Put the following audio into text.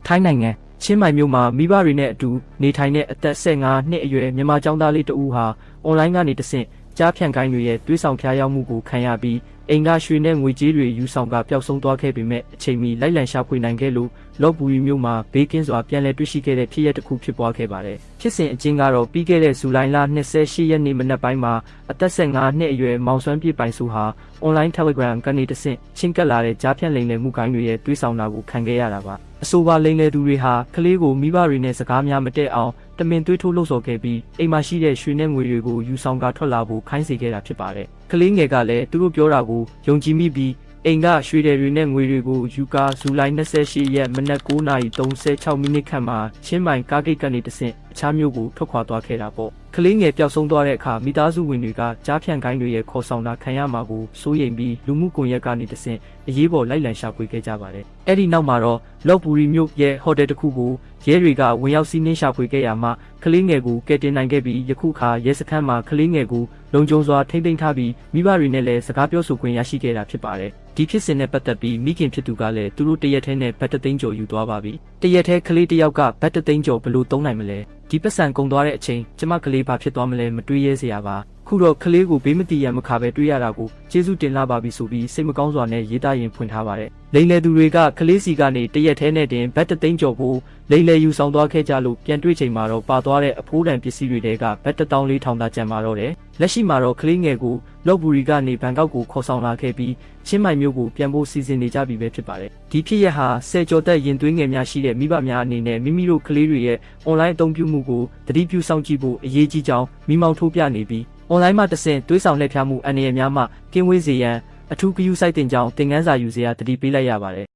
ထိုင်းနိုင်ငံချင်းမိုင်မြို့မှာမိဘတွေနဲ့အတူနေထိုင်တဲ့အသက်15နှစ်အရွယ်မြန်မာကျောင်းသားလေးတဦးဟာအွန်လိုင်းကနေတဆင့်ကြားဖြန့်ကိုင်းတွေရဲ့တွေးဆောင်ဖျားယောင်းမှုကိုခံရပြီးအိမ်ကရွှေနဲ့ငွေကြေးတွေယူဆောင်ကပျောက်ဆုံးသွားခဲ့ပေမဲ့အချိန်မီလိုက်လံရှာဖွေနိုင်ခဲ့လို့လော့ဘူရီမြို့မှာဘေးကင်းစွာပြန်လည်တွေ့ရှိခဲ့တဲ့ဖြစ်ရပ်တစ်ခုဖြစ်ပွားခဲ့ပါတယ်။ဖြစ်စဉ်အကျဉ်းကတော့ပြီးခဲ့တဲ့ဇူလိုင်လ28ရက်နေ့မနက်ပိုင်းမှာအသက်15နှစ်အရွယ်မောင်စွမ်းပြည့်ပိုင်စုဟာအွန်လိုင်း Telegram ကနေတဆင့်ချင်းကပ်လာတဲ့ကြားဖြန့်လိမ်လည်မှုကိုင်းတွေရဲ့တွေးဆောင်တာကိုခံခဲ့ရတာပါ။အဆိုပါလိမ်လည်သူတွေဟာကလေးကိုမိဘတွေနဲ့စကားများမတည့်အောင်တမင်သွေးထိုးလှုပ်ဆော်ခဲ့ပြီးအိမ်မှာရှိတဲ့ရွှေနဲ့ငွေတွေကိုယူဆောင်ကထွက်လာဖို့ခိုင်းစေခဲ့တာဖြစ်ပါတယ်။ကလေးငယ်ကလည်းသူတို့ပြောတာကိုယုံကြည်မိပြီးအိမ်ကရွှေတွေနဲ့ငွေတွေကိုယူကာဇူလိုင်28ရက်မနက်9:36မိနစ်ခန့်မှာချင်းမိုင်ကားဂိတ်ကနေတဆင့်အခြားမြို့ကိုထွက်ခွာသွားခဲ့တာပေါ့ကလေးငယ်ပျောက်ဆုံးသွားတဲ့အခါမိသားစုဝင်တွေကကြားဖြန့်ကိုင်းတွေရဲ့ခေါ်ဆောင်တာခံရမှာကိုစိုးရိမ်ပြီးလူမှုကွန်ရက်ကနေတဆင့်အရေးပေါ်လိုက်လံရှာဖွေခဲ့ကြပါတယ်။အဲ့ဒီနောက်မှာတော့လော့ဘူရီမြို့ရဲ့ဟိုတယ်တစ်ခုကိုရဲတွေကဝင်ရောက်စီးနင်းရှာဖွေခဲ့ရမှာကလေးငယ်ကိုကယ်တင်နိုင်ခဲ့ပြီးယခုခါရဲစခန်းမှာကလေးငယ်ကိုလုံခြုံစွာထိန်းသိမ်းထားပြီးမိဘတွေနဲ့လည်းစကားပြောဆိုခွင့်ရရှိခဲ့တာဖြစ်ပါတယ်။ဒီဖြစ်စဉ်နဲ့ပတ်သက်ပြီးမိခင်ဖြစ်သူကလည်းသူတို့တရက်ထဲနဲ့ဘတ်တသိန်းကျော်ယူသွားပါပြီ။တရက်ထဲကလေးတစ်ယောက်ကဘတ်တသိန်းကျော်ဘယ်လိုသုံးနိုင်မလဲ။ဒီပတ်စံကုန်သွားတဲ့အချိန်ကျမကလေးဘာဖြစ်သွားမလဲမတွေးရဲစရာပါခုတော့ကလေးကိုဘေးမတည်ရမခါပဲတွေးရတာကိုကျေးဇူးတင်လာပါပြီဆိုပြီးစိတ်မကောင်းစွာနဲ့ရေးသားရင်ဖွင့်ထားပါတယ်လိန်လေသူတွေကကလေးစီကနေတရက်ထဲနဲ့တင်ဘတ်တသိန်းကျော်ကိုလိန်လေယူဆောင်သွားခဲ့ကြလို့ပြန်တွေ့ချိန်မှာတော့ပါသွားတဲ့အဖိုးတန်ပစ္စည်းတွေတဲကဘတ်14000သာကျန်ပါတော့တယ်လက်ရှိမှာတော့ကလေးငယ်ကိုလော့ဘူရီကနေဘန်ကောက်ကိုခေါ်ဆောင်လာခဲ့ပြီးချင်းမိုင်မြို့ကိုပြန်ဖို့စီစဉ်နေကြပြီပဲဖြစ်ပါတယ်ဒီဖြစ်ရပ်ဟာဆယ်ကျော်သက်ရင်သွေးငယ်များရှိတဲ့မိဘများအနေနဲ့မိမိတို့ကလေးတွေရဲ့အွန်လိုင်းအသုံးပြုမှုကိုတတိပြုစောင့်ကြည့်ဖို့အရေးကြီးကြောင်းမိမောင်းထိုးပြနေပြီးအွန်လိုင်းမှာတဆင့်တွေးဆောင်လှည့်ဖျားမှုအန္တရာယ်များမှကင်းဝေးစေရန်အထူးဂရုစိုက်တင်ကြောင်းသင်ခန်းစာယူစရာတတိပေးလိုက်ရပါတယ်